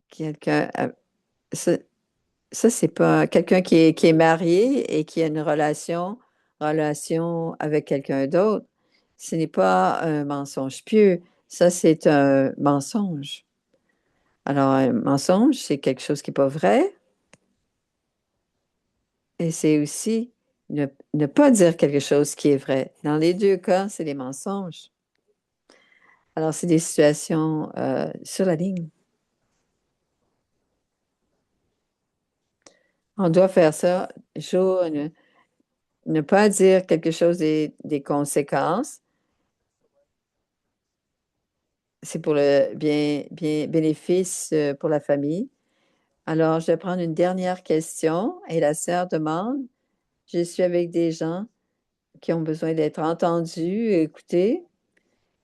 quelqu'un, ça, ça c'est pas quelqu'un qui est marié et qui a une relation avec quelqu'un d'autre. Ce n'est pas un mensonge pieux. Ça, c'est un mensonge. Alors, un mensonge, c'est quelque chose qui n'est pas vrai et c'est aussi ne pas dire quelque chose qui est vrai. Dans les deux cas, c'est des mensonges. Alors, c'est des situations sur la ligne. On doit faire ça jour, ne pas dire quelque chose des conséquences. C'est pour le bénéfice pour la famille. Alors, je vais prendre une dernière question et la sœur demande, je suis avec des gens qui ont besoin d'être entendus, écoutés,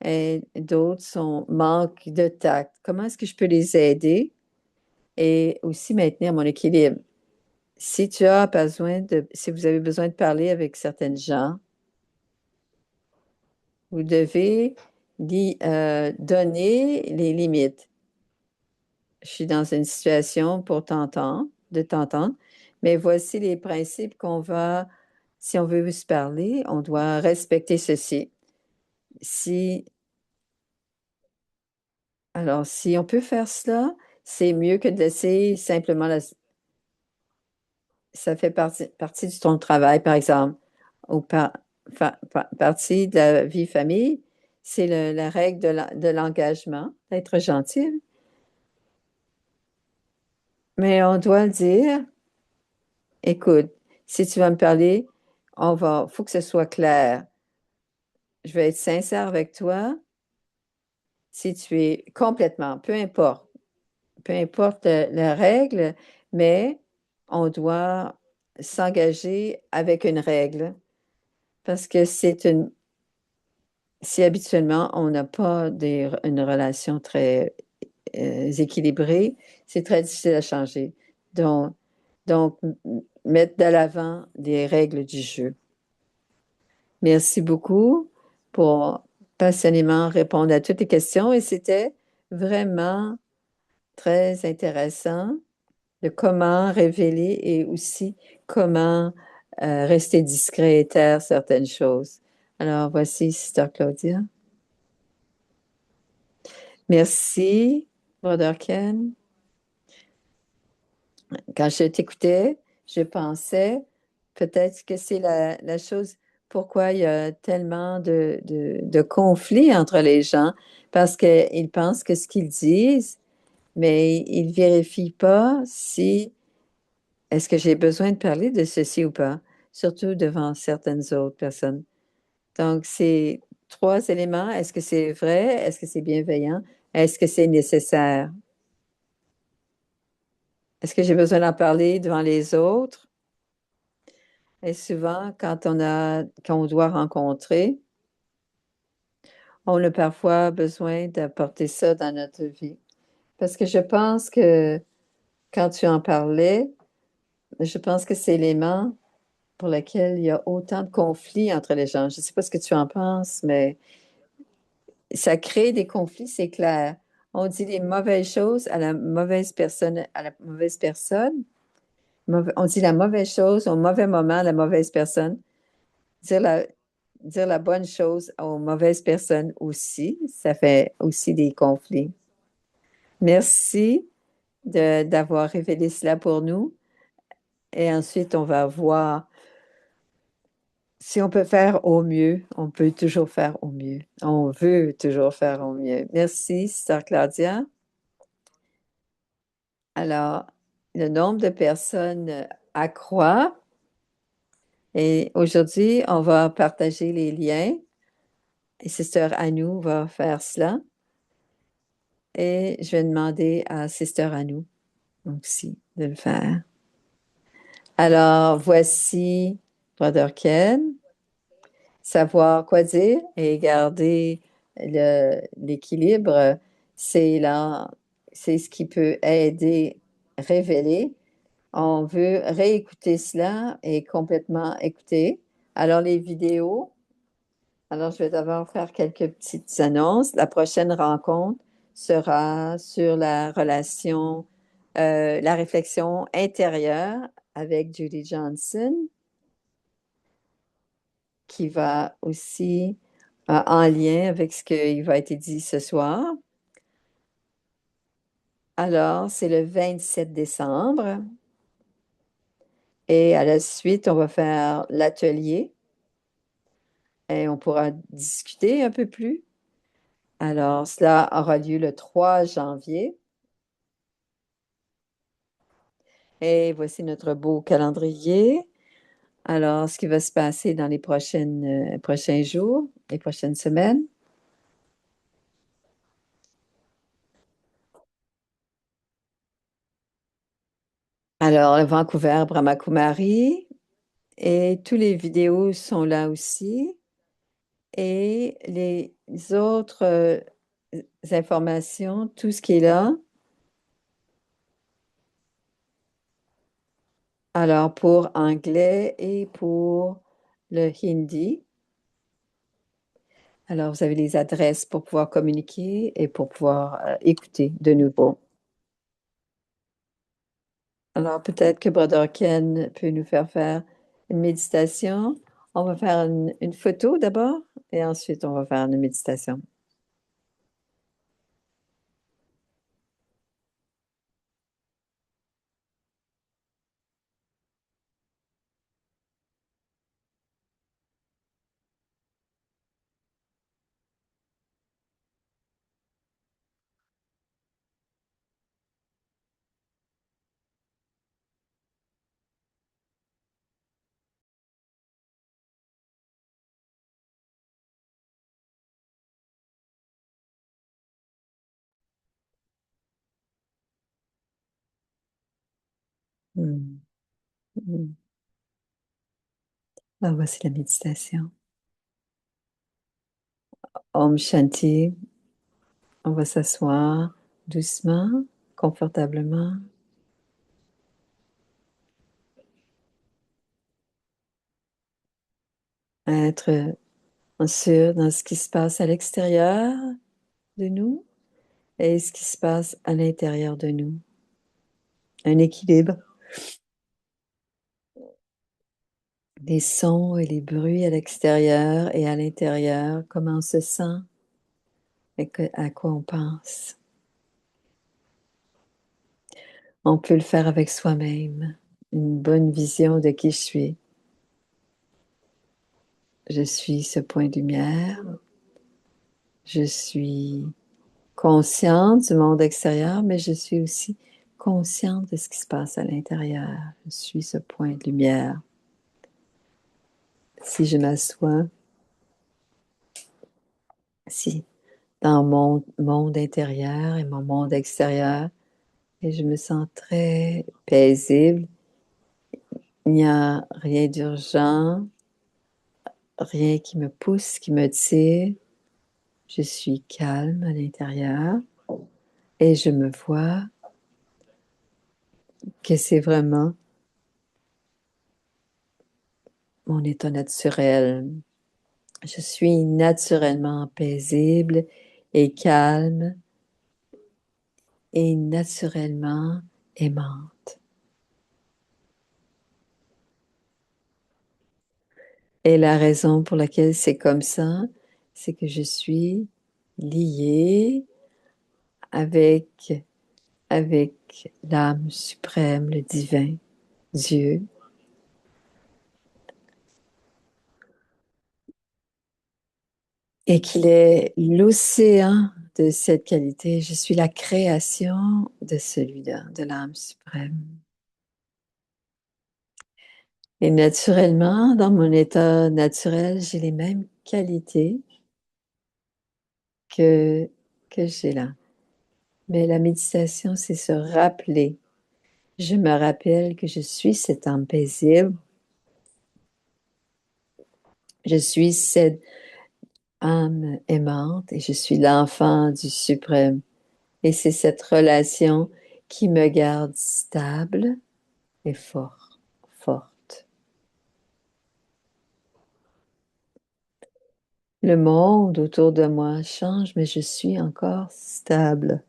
et d'autres manquent de tact. Comment est-ce que je peux les aider et aussi maintenir mon équilibre? Si vous avez besoin de parler avec certaines gens, vous devez donner les limites. Je suis dans une situation de t'entendre, mais voici les principes si on veut se parler, on doit respecter ceci. Si, si on peut faire cela, c'est mieux que de laisser simplement ça fait partie de ton travail, par exemple, ou partie de la vie famille, c'est la règle de l'engagement, d'être gentil. Mais on doit dire, écoute, si tu vas me parler, faut que ce soit clair. Je vais être sincère avec toi. Si tu es complètement, peu importe la règle, mais on doit s'engager avec une règle parce que si habituellement on n'a pas une relation très équilibrée, c'est très difficile à changer. Donc, mettre de l'avant des règles du jeu. Merci beaucoup pour passionnément répondre à toutes les questions et c'était vraiment très intéressant de comment révéler et aussi comment rester discret et taire certaines choses. Alors, voici Sister Claudia. Merci, Brother Ken. Quand je t'écoutais, je pensais peut-être que c'est la chose pourquoi il y a tellement de conflits entre les gens, parce qu'ils pensent que ce qu'ils disent, mais ils ne vérifient pas si est-ce que j'ai besoin de parler de ceci ou pas, surtout devant certaines autres personnes. Donc, c'est trois éléments. Est-ce que c'est vrai? Est-ce que c'est bienveillant? Est-ce que c'est nécessaire? Est-ce que j'ai besoin d'en parler devant les autres? Et souvent, quand on doit rencontrer, on a parfois besoin d'apporter ça dans notre vie. Parce que je pense que quand tu en parlais, je pense que c'est l'élément pour lequel il y a autant de conflits entre les gens. Je ne sais pas ce que tu en penses, mais ça crée des conflits, c'est clair. On dit les mauvaises choses à la mauvaise personne, On dit la mauvaise chose au mauvais moment à la mauvaise personne. Dire la, dire la bonne chose aux mauvaises personnes aussi, ça fait aussi des conflits. Merci d'avoir révélé cela pour nous. Et ensuite, on va voir si on peut faire au mieux. On peut toujours faire au mieux. On veut toujours faire au mieux. Merci, Sœur Claudia. Alors, le nombre de personnes accroît et aujourd'hui, on va partager les liens et Sister Anou va faire cela. Et je vais demander à Sister Anou aussi de le faire. Alors, voici Brother Ken, savoir quoi dire et garder l'équilibre, c'est là, c'est ce qui peut aider, révéler. On veut réécouter cela et complètement écouter. Alors, les vidéos, alors je vais d'abord faire quelques petites annonces. La prochaine rencontre sera sur la réflexion intérieure avec Judy Johnson, qui va aussi en lien avec ce qui va être dit ce soir. Alors, c'est le 27 décembre. Et à la suite, on va faire l'atelier et on pourra discuter un peu plus. Alors, cela aura lieu le 3 janvier. Et voici notre beau calendrier. Alors, ce qui va se passer dans les prochains jours, les prochaines semaines. Alors, le Vancouver, Brahma Kumari, et tous les vidéos sont là aussi. Et les autres informations, tout ce qui est là. Alors, pour anglais et pour le hindi. Alors, vous avez les adresses pour pouvoir communiquer et pour pouvoir écouter de nouveau. Alors, peut-être que Brother Ken peut nous faire faire une méditation. On va faire une photo d'abord et ensuite on va faire une méditation. Hmm. Hmm. Ah, voici la méditation. Om Shanti. On va s'asseoir doucement, confortablement. Être sûr dans ce qui se passe à l'extérieur de nous et ce qui se passe à l'intérieur de nous. Un équilibre. Les sons et les bruits à l'extérieur et à l'intérieur, comment on se sent et à quoi on pense. On peut le faire avec soi-même, une bonne vision de qui je suis. Je suis ce point de lumière. Je suis consciente du monde extérieur, mais je suis aussi consciente de ce qui se passe à l'intérieur. Je suis ce point de lumière. Si je m'assois, si dans mon monde intérieur et mon monde extérieur, et je me sens très paisible. Il n'y a rien d'urgent, rien qui me pousse, qui me tire. Je suis calme à l'intérieur et je me vois que c'est vraiment mon état naturel. Je suis naturellement paisible et calme et naturellement aimante. Et la raison pour laquelle c'est comme ça, c'est que je suis liée avec, avec l'âme suprême, le divin, Dieu, et qu'il est l'océan de cette qualité. Je suis la création de celui-là, de l'âme suprême. Et naturellement, dans mon état naturel, j'ai les mêmes qualités que, que j'ai là. Mais la méditation, c'est se rappeler. Je me rappelle que je suis cette âme paisible. Je suis cette âme aimante et je suis l'enfant du suprême. Et c'est cette relation qui me garde stable et forte. Le monde autour de moi change, mais je suis encore stable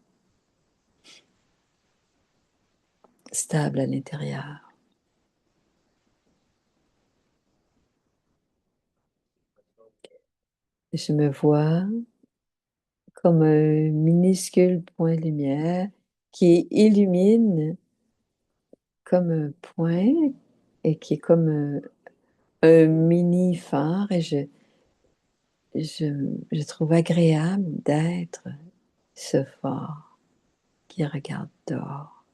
à l'intérieur. Je me vois comme un minuscule point de lumière qui illumine comme un point et qui est comme un mini phare et je trouve agréable d'être ce phare qui regarde dehors.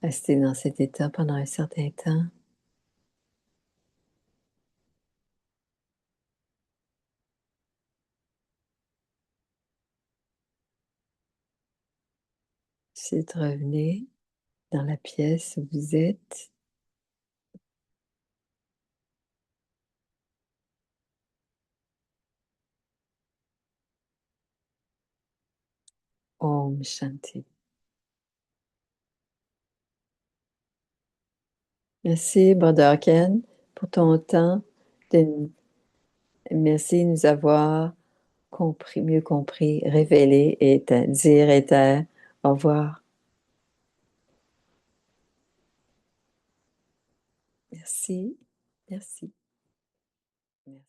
rester dans cet état pendant un certain temps. Ensuite, revenez dans la pièce où vous êtes. Om Shanti. Merci, Brother Ken, pour ton temps. Merci de nous avoir compris, mieux compris, révélé et dire éther. Au revoir. Merci. Merci. Merci.